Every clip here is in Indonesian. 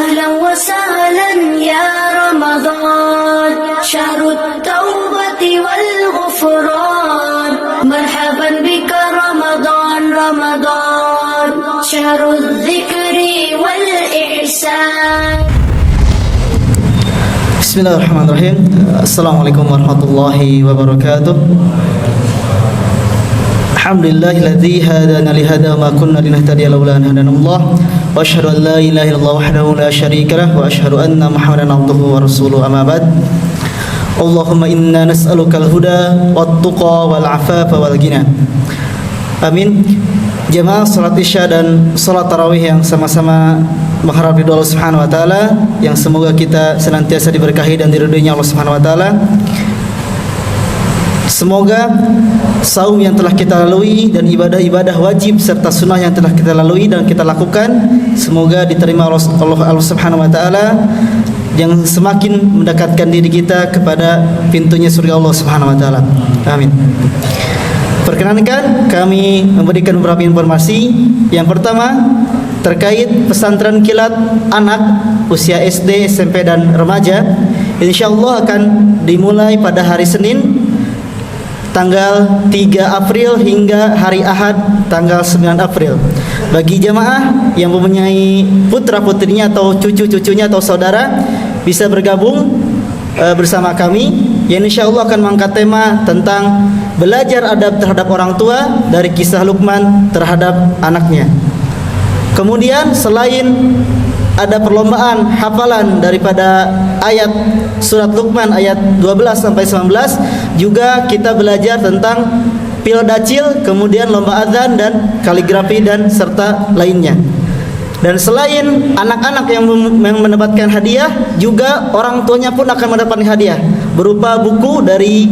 أهلا وسهلا يا رمضان شهر التوبة والغفران مرحبا بك رمضان رمضان شهر الذكر والإحسان. Bismillahirrahmanirrahim. Assalamualaikum warahmatullahi wabarakatuh. Alhamdulillahilladzi hadana li hada ma kunna linahtadiya laula an hadanallah wa asyhadu an la ilaha illallah wahdahu la syarika lah wa asyhadu anna Muhammadan abduhu wa rasuluhu amma ba'd. Allahumma inna nas'alukal huda wat tuqa wal afafa wal ghina. Amin. Jemaah salat Isya dan salat tarawih yang sama-sama mengharap ridho Allah Subhanahu wa taala, yang semoga kita senantiasa diberkahi dan diridhoinya Allah Subhanahu wa taala. Semoga saum yang telah kita lalui dan ibadah-ibadah wajib serta sunnah yang telah kita lalui dan kita lakukan semoga diterima Allah Subhanahu wa taala, yang semakin mendekatkan diri kita kepada pintunya surga Allah Subhanahu wa taala. Amin. Perkenankan kami memberikan beberapa informasi. Yang pertama terkait pesantren kilat anak usia SD, SMP dan remaja, insyaallah akan dimulai pada hari Senin tanggal 3 April hingga hari Ahad tanggal 9 April. Bagi jamaah yang mempunyai putra-putrinya atau cucu-cucunya atau saudara bisa bergabung bersama kami, yang insyaallah akan mengangkat tema tentang belajar adab terhadap orang tua dari kisah Luqman terhadap anaknya. Kemudian selain ada perlombaan hafalan daripada ayat surat Luqman ayat 12 sampai 19, juga kita belajar tentang pildacil, kemudian lomba azan dan kaligrafi dan serta lainnya. Dan selain anak-anak yang mendapatkan hadiah, juga orang tuanya pun akan mendapatkan hadiah berupa buku dari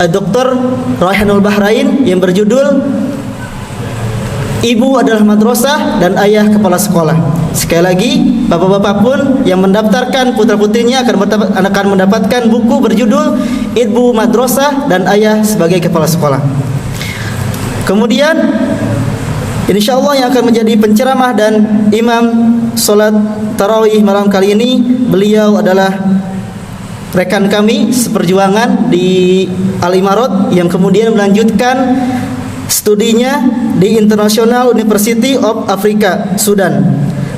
Dr. Raihanul Bahrain yang berjudul Ibu adalah Madrasah dan Ayah Kepala Sekolah. Sekali lagi, bapak-bapak pun yang mendaftarkan putra-putrinya akan mendapatkan buku berjudul Ibu Madrasah dan Ayah sebagai Kepala Sekolah. Kemudian insyaallah yang akan menjadi penceramah dan imam salat tarawih malam kali ini, beliau adalah rekan kami seperjuangan di Al-Imarat yang kemudian melanjutkan studinya di International University of Africa, Sudan,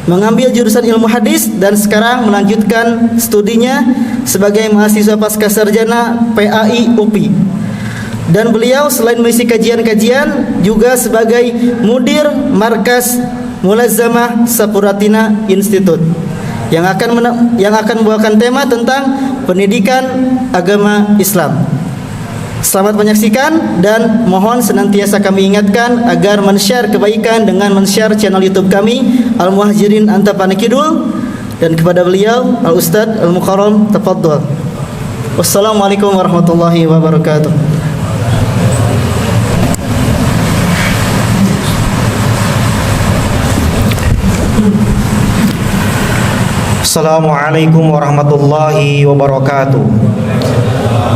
mengambil jurusan ilmu hadis dan sekarang melanjutkan studinya sebagai mahasiswa pasca sarjana PAI UPI. Dan beliau selain mengisi kajian-kajian juga sebagai mudir markas Mulazamah Sapuratina Institute yang akan membawakan tema tentang pendidikan agama Islam. Selamat menyaksikan dan mohon senantiasa kami ingatkan agar men-share kebaikan dengan men-share channel YouTube kami Al-Muhajirin Antapani Kidul, dan kepada beliau Al-Ustadz Al-Mukarram tafadhol. Wassalamualaikum warahmatullahi wabarakatuh. Assalamualaikum warahmatullahi wabarakatuh.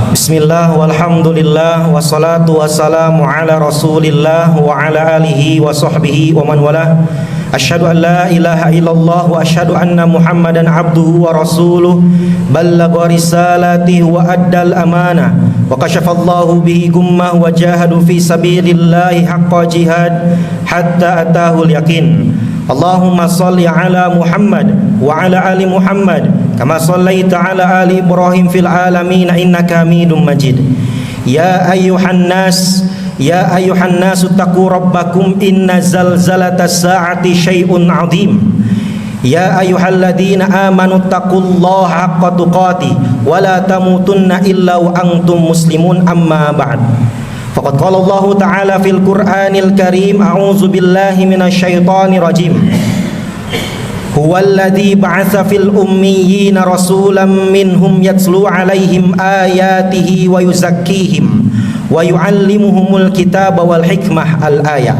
Bismillah walhamdulillah wassalatu wassalamu ala rasulillah wa ala alihi wa sahbihi wa man wala. Asyhadu an la ilaha illallah wa asyhadu anna Muhammadan abduhu wa rasuluh. Ballagha risalatihi wa addal amanah wa kashafallahu bihi gummah wa jahadu fi sabilillahi haqqa jihad hatta atahul yaqin. Allahumma salli ala Muhammad wa ala ali Muhammad kama sallaita ala ali Ibrahim fil alamin innaka Hamidum Majid. Ya ayyuhan nas taqu rabbakum inna zalzalatas saati syai'un 'adzim. Ya ayyuhalladzina amanu taqullaha haqqa tuqatih wa la tamutunna illa wa antum muslimun, amma ba'd. Faqad qala Allah Ta'ala fil Qur'anil Karim, a'udzu billahi minasyaitonir rajim. Huwallazi ba'atsa fil ummiyina rasulan minhum yatslu 'alaihim ayatihi wa yuzakkihim wa yu'allimuhumul kitaba wal hikmah, al-ayah.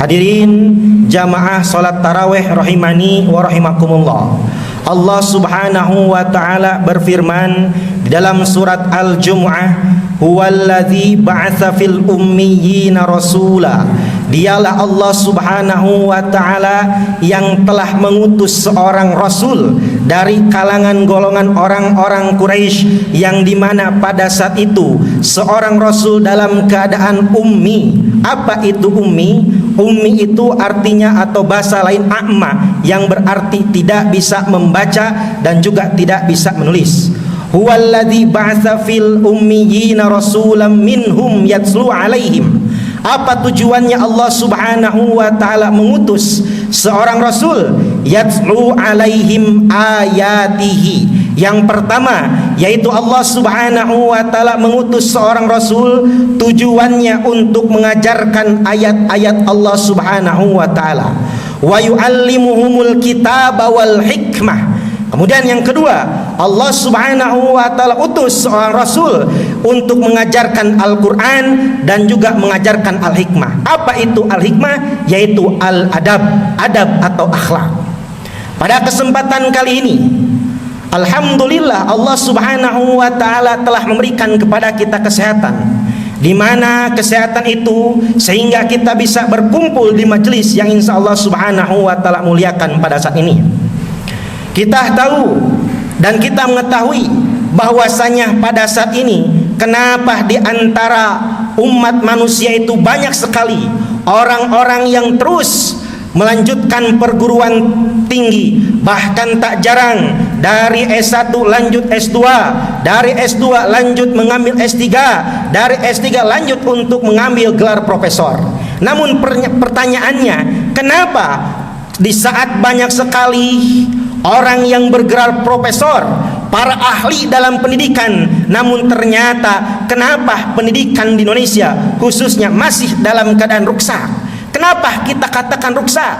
Hadirin jamaah salat tarawih rahimani wa rahimakumullah. Allah Subhanahu wa taala berfirman di dalam surat Al-Jumu'ah, huwallazi ba'atsa fil ummiyina rasula. Dialah Allah Subhanahu wa ta'ala yang telah mengutus seorang rasul dari kalangan golongan orang-orang Quraisy, yang dimana pada saat itu seorang rasul dalam keadaan ummi. Apa itu ummi? Ummi itu artinya atau bahasa lain a'ma, yang berarti tidak bisa membaca dan juga tidak bisa menulis. Huwallazi ba'atsa fil ummiyina rasulan minhum yatslu alaihim. Apa tujuannya Allah Subhanahu wa ta'ala mengutus seorang rasul? Yatslu alaihim ayatihi. Yang pertama, yaitu Allah Subhanahu wa ta'ala mengutus seorang rasul, tujuannya untuk mengajarkan ayat-ayat Allah Subhanahu wa ta'ala. Wa yu'allimuhumul kitaba wal hikmah. Kemudian yang kedua, Allah Subhanahu wa ta'ala utus seorang rasul untuk mengajarkan Al-Quran dan juga mengajarkan Al-Hikmah. Apa itu Al-Hikmah? Yaitu Al-Adab, adab atau akhlak. Pada kesempatan kali ini, alhamdulillah, Allah Subhanahu wa ta'ala telah memberikan kepada kita kesehatan, di mana kesehatan itu sehingga kita bisa berkumpul di majelis yang insya Allah Subhanahu wa ta'ala muliakan pada saat ini. Kita tahu dan kita mengetahui bahwasanya pada saat ini, kenapa di antara umat manusia itu banyak sekali orang-orang yang terus melanjutkan perguruan tinggi, bahkan tak jarang dari S1 lanjut S2, dari S2 lanjut mengambil S3, dari S3 lanjut untuk mengambil gelar profesor. Namun pertanyaannya, kenapa di saat banyak sekali orang yang bergelar profesor, para ahli dalam pendidikan, namun ternyata kenapa pendidikan di Indonesia khususnya masih dalam keadaan ruksak? Kenapa kita katakan ruksak?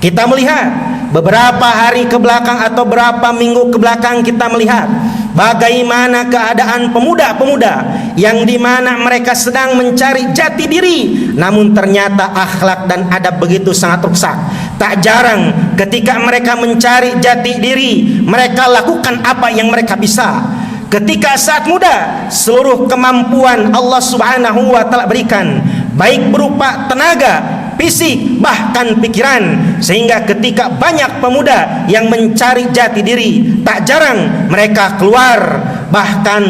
Kita melihat beberapa hari ke belakang atau beberapa minggu ke belakang, kita melihat bagaimana keadaan pemuda-pemuda yang dimana mereka sedang mencari jati diri, namun ternyata akhlak dan adab begitu sangat rusak. Tak jarang ketika mereka mencari jati diri, mereka lakukan apa yang mereka bisa. Ketika saat muda, seluruh kemampuan Allah Subhanahu wa ta'ala berikan, baik berupa tenaga, fisik, bahkan pikiran, sehingga ketika banyak pemuda yang mencari jati diri, tak jarang mereka keluar bahkan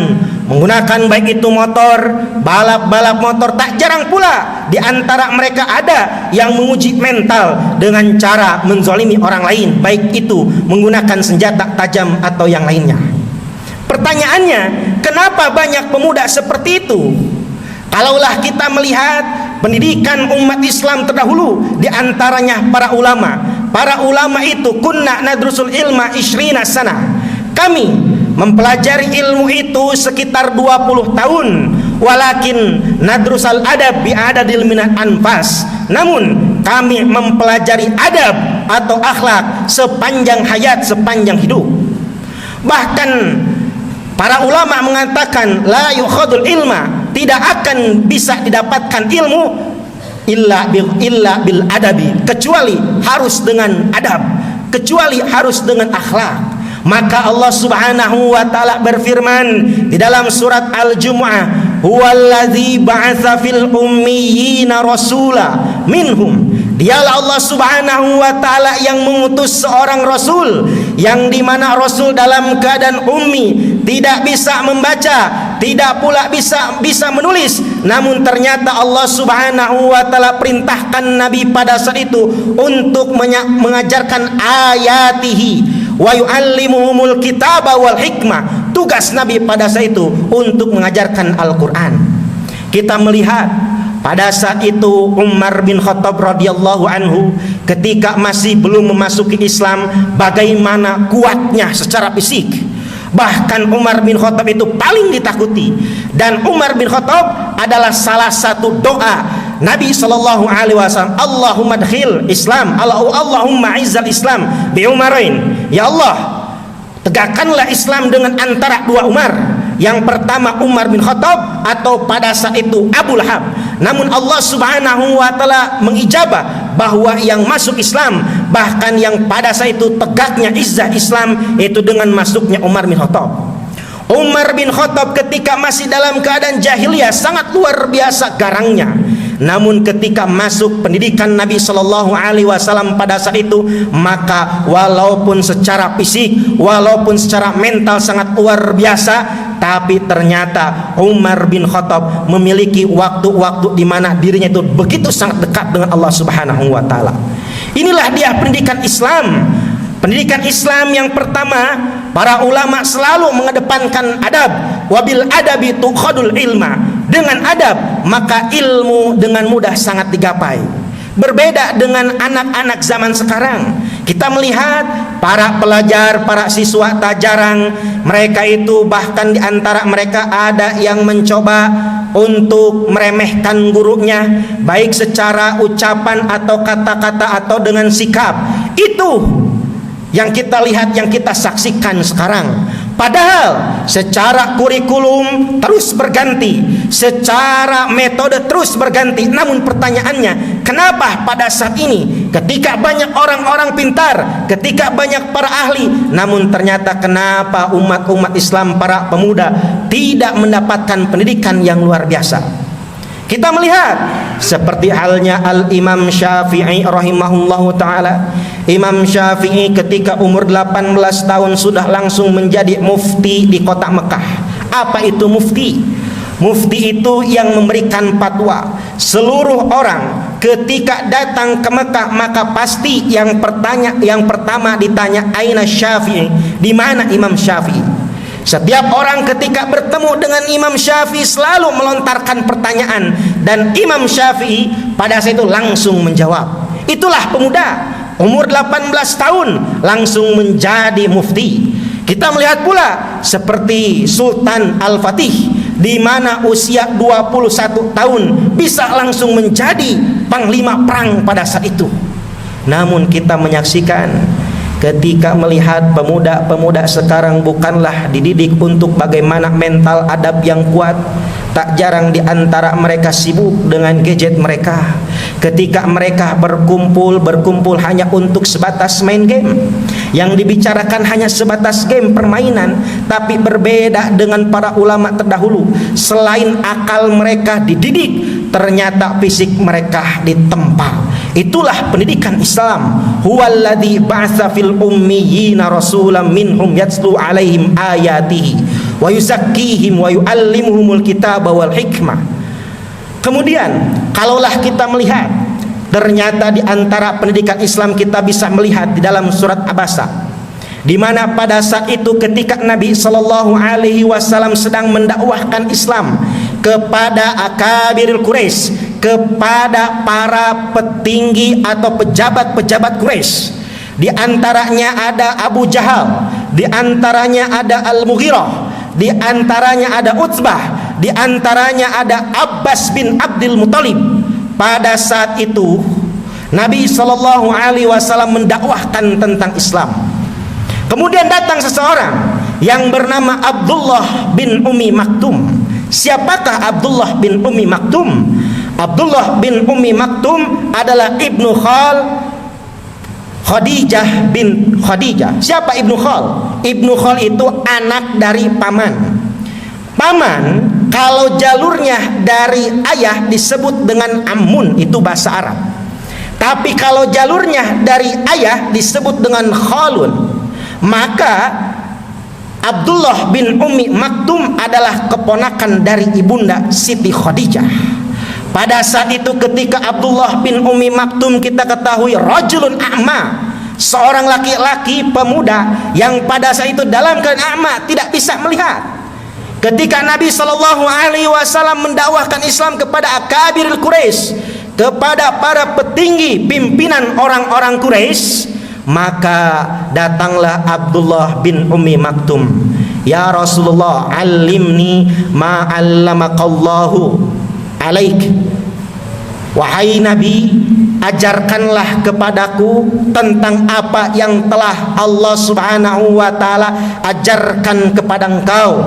menggunakan baik itu motor, balap-balap motor. Tak jarang pula di antara mereka ada yang menguji mental dengan cara menzalimi orang lain, baik itu menggunakan senjata tajam atau yang lainnya. Pertanyaannya, kenapa banyak pemuda seperti itu? Kalaulah kita melihat pendidikan umat Islam terdahulu, di antaranya para ulama. Para ulama itu kunna nadrusul ilma ishrina sana. Kami mempelajari ilmu itu sekitar 20 tahun. Walakin nadrusal adab bi adadil minat anfas. Namun kami mempelajari adab atau akhlak sepanjang hayat, sepanjang hidup. Bahkan para ulama mengatakan la yukhadul ilma, tidak akan bisa didapatkan ilmu illa bil adabi, kecuali harus dengan adab, kecuali harus dengan akhlak. Maka Allah Subhanahu wa ta'ala berfirman di dalam surat Al-Jumu'ah, huwallazi ba'atsa fil ummiyina rasula minhum. Dialah Allah Subhanahu wa ta'ala yang mengutus seorang rasul, yang dimana rasul dalam keadaan ummi, tidak bisa membaca, tidak pula bisa menulis. Namun ternyata Allah Subhanahu wa ta'ala perintahkan Nabi pada saat itu untuk mengajarkan ayatihi wa yu'allimuhumul kitaba wal hikmah. Tugas Nabi pada saat itu untuk mengajarkan Al-Quran. Kita melihat pada saat itu Umar bin Khattab radhiyallahu anhu ketika masih belum memasuki Islam, bagaimana kuatnya secara fisik. Bahkan Umar bin Khattab itu paling ditakuti. Dan Umar bin Khattab adalah salah satu doa Nabi sallallahu alaihi wasallam, Allahumma adkhil Islam, Allahumma izzal Islam bi Umarain. Ya Allah, tegakkanlah Islam dengan antara dua Umar. Yang pertama Umar bin Khattab atau pada saat itu Abu Lahab. Namun Allah Subhanahu wa ta'ala mengijabah bahwa yang masuk Islam, bahkan yang pada saat itu tegaknya izzah Islam, itu dengan masuknya Umar bin Khattab. Umar bin Khattab ketika masih dalam keadaan jahiliyah sangat luar biasa garangnya. Namun ketika masuk pendidikan Nabi Shallallahu Alaihi Wasallam pada saat itu, maka walaupun secara fisik, walaupun secara mental sangat luar biasa, tapi ternyata Umar bin Khattab memiliki waktu-waktu di mana dirinya itu begitu sangat dekat dengan Allah Subhanahu wa taala. Inilah dia pendidikan Islam. Pendidikan Islam yang pertama, para ulama selalu mengedepankan adab. Wabil adabi tukhadul ilma. Dengan adab, maka ilmu dengan mudah sangat digapai. Berbeda dengan anak-anak zaman sekarang. Kita melihat para pelajar, para siswa tak jarang mereka itu, bahkan di antara mereka ada yang mencoba untuk meremehkan gurunya, baik secara ucapan atau kata-kata atau dengan sikap. Itu yang kita lihat, yang kita saksikan sekarang. Padahal secara kurikulum terus berganti, secara metode terus berganti. Namun pertanyaannya, kenapa pada saat ini ketika banyak orang-orang pintar, ketika banyak para ahli, namun ternyata kenapa umat-umat Islam, para pemuda tidak mendapatkan pendidikan yang luar biasa? Kita melihat seperti halnya Al-Imam Syafi'i rahimahullahu ta'ala. Imam Syafi'i ketika umur 18 tahun sudah langsung menjadi mufti di kota Mekah. Apa itu mufti? Mufti itu yang memberikan fatwa. Seluruh orang ketika datang ke Mekah, maka pasti yang pertama ditanya, aina Syafi'i? Di mana Imam Syafi'i? Setiap orang ketika bertemu dengan Imam Syafi'i selalu melontarkan pertanyaan, dan Imam Syafi'i pada saat itu langsung menjawab. Itulah pemuda umur 18 tahun langsung menjadi mufti. Kita melihat pula seperti Sultan Al-Fatih, di mana usia 21 tahun bisa langsung menjadi panglima perang pada saat itu. Namun kita menyaksikan ketika melihat pemuda-pemuda sekarang bukanlah dididik untuk bagaimana mental adab yang kuat. Tak jarang di antara mereka sibuk dengan gadget mereka. Ketika mereka berkumpul hanya untuk sebatas main game. Yang dibicarakan hanya sebatas game permainan. Tapi berbeda dengan para ulama terdahulu. Selain akal mereka dididik, ternyata fisik mereka ditempa. Itulah pendidikan Islam. Huwallazi ba'atsa fil ummiyina rasulan minhum yatslu 'alaihim ayatihi wa yuzakkihim wa yu'allimuhumul kitaba wal hikmah. Kemudian kalaulah kita melihat, ternyata di antara pendidikan Islam kita bisa melihat di dalam surat Abasa, di mana pada saat itu ketika Nabi Shallallahu Alaihi Wasallam sedang mendakwahkan Islam kepada akabiril Quraisy, kepada para petinggi atau pejabat-pejabat Quraisy. Di antaranya ada Abu Jahal, di antaranya ada Al-Mughirah, di antaranya ada Utsbah, di antaranya ada Abbas bin Abdul Muthalib. Pada saat itu Nabi Shallallahu Alaihi Wasallam mendakwahkan tentang Islam. Kemudian datang seseorang yang bernama Abdullah bin Ummi Maktum. Siapakah Abdullah bin Ummi Maktum? Abdullah bin Ummi Maktum adalah ibnu Khal Khadijah bin Khadijah. Siapa ibnu Khal? Ibnu Khal itu anak dari paman. Paman kalau jalurnya dari ayah disebut dengan Ammun, itu bahasa Arab. Tapi kalau jalurnya dari ayah disebut dengan Khalun. Maka Abdullah bin Ummi Maktum adalah keponakan dari ibunda Siti Khadijah. Pada saat itu ketika Abdullah bin Ummi Maktum, kita ketahui rajulun a'ma, seorang laki-laki pemuda yang pada saat itu dalam keadaan a'ma, tidak bisa melihat. Ketika Nabi Shallallahu Alaihi Wasallam mendakwahkan Islam kepada akabiril Quraisy, kepada para petinggi pimpinan orang-orang Quraisy, maka datanglah Abdullah bin Ummi Maktum. Ya Rasulullah, alimni ma 'allamakallahu alaik. Wahai Nabi, ajarkanlah kepadaku tentang apa yang telah Allah Subhanahu wa taala ajarkan kepada engkau.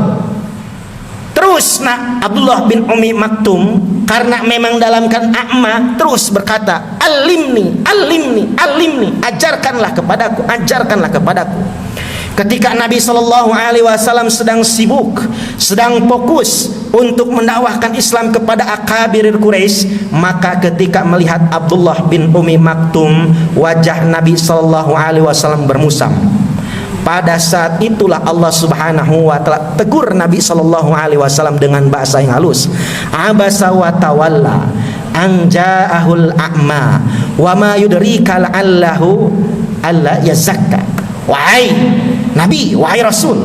Terus Abdullah bin Ummi Maktum, karena memang dalam kan a'ma, terus berkata, alimni, alimni, alimni, ajarkanlah kepadaku, ajarkanlah kepadaku. Ketika Nabi SAW sedang sibuk, sedang fokus untuk mendakwahkan Islam kepada akabirir Quraisy, maka ketika melihat Abdullah bin Ummi Maktum, wajah Nabi SAW bermusam. Pada saat itulah Allah Subhanahu wa taala tegur Nabi SAW dengan bahasa yang halus. Abasa wa tawalla an ja'ahul a'ma wa ma yudrika la'allahu alla yazakka. Wahai Nabi, wahai Rasul,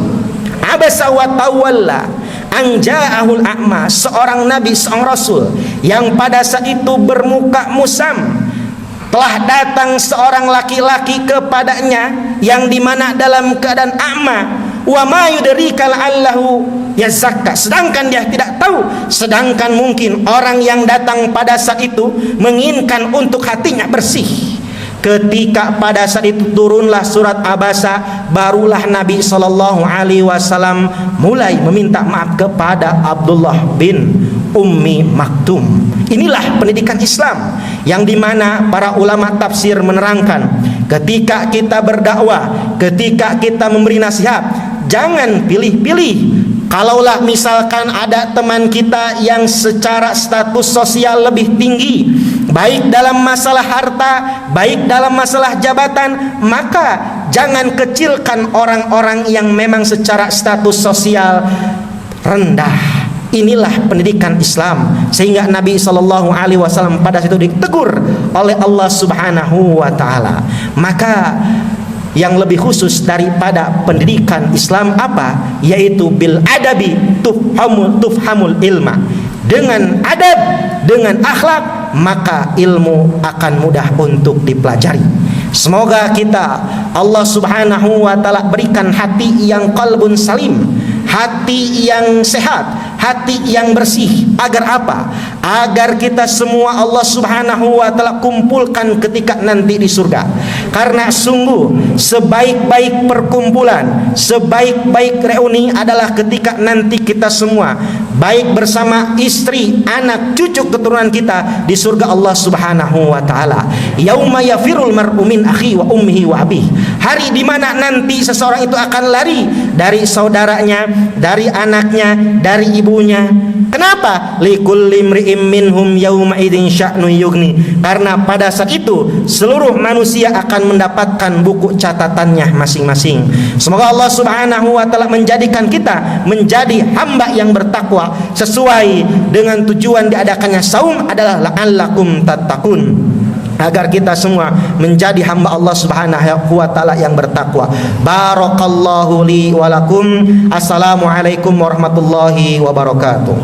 abasa wa tawalla an ja'ahul a'ma, seorang nabi, seorang rasul yang pada saat itu bermuka musam. Telah datang seorang laki-laki kepadanya yang dimana dalam keadaan a'ma, wa ma yudrika la'allahu yazakka, sedangkan dia tidak tahu, sedangkan mungkin orang yang datang pada saat itu menginginkan untuk hatinya bersih. Ketika pada saat itu turunlah surat Abasa, barulah Nabi SAW mulai meminta maaf kepada Abdullah bin Ummi Maktum. Inilah pendidikan Islam yang dimana para ulama tafsir menerangkan, ketika kita berdakwah, ketika kita memberi nasihat, jangan pilih-pilih. Kalaulah misalkan ada teman kita yang secara status sosial lebih tinggi, baik dalam masalah harta, baik dalam masalah jabatan, maka jangan kecilkan orang-orang yang memang secara status sosial rendah. Inilah pendidikan Islam, sehingga Nabi SAW pada situ ditegur oleh Allah Subhanahu wa taala. Maka yang lebih khusus daripada pendidikan Islam apa? Yaitu bil adabi tufhamul ilma. Dengan adab, dengan akhlak, maka ilmu akan mudah untuk dipelajari. Semoga kita Allah Subhanahu wa taala berikan hati yang qalbun salim, hati yang sehat, hati yang bersih. Agar apa? Agar kita semua Allah Subhanahu wa taala kumpulkan ketika nanti di surga. Karena sungguh sebaik-baik perkumpulan, sebaik-baik reuni adalah ketika nanti kita semua, baik bersama istri, anak, cucu keturunan kita di surga Allah Subhanahu wa taala. Yauma yafirul mar'u min akhi wa ummihi wa abihi. Hari di mana nanti seseorang itu akan lari dari saudaranya, dari anaknya, dari ibunya. Kenapa? Likulli imri'im minhum yauma idzin sya'nu yughni. Karena pada saat itu seluruh manusia akan mendapatkan buku catatannya masing-masing. Semoga Allah Subhanahu wa taala menjadikan kita menjadi hamba yang bertakwa sesuai dengan tujuan diadakannya saum adalah la'allakum tattaqun, agar kita semua menjadi hamba Allah Subhanahu wa taala yang bertakwa. Barakallahu li wa lakum. Assalamualaikum warahmatullahi wabarakatuh.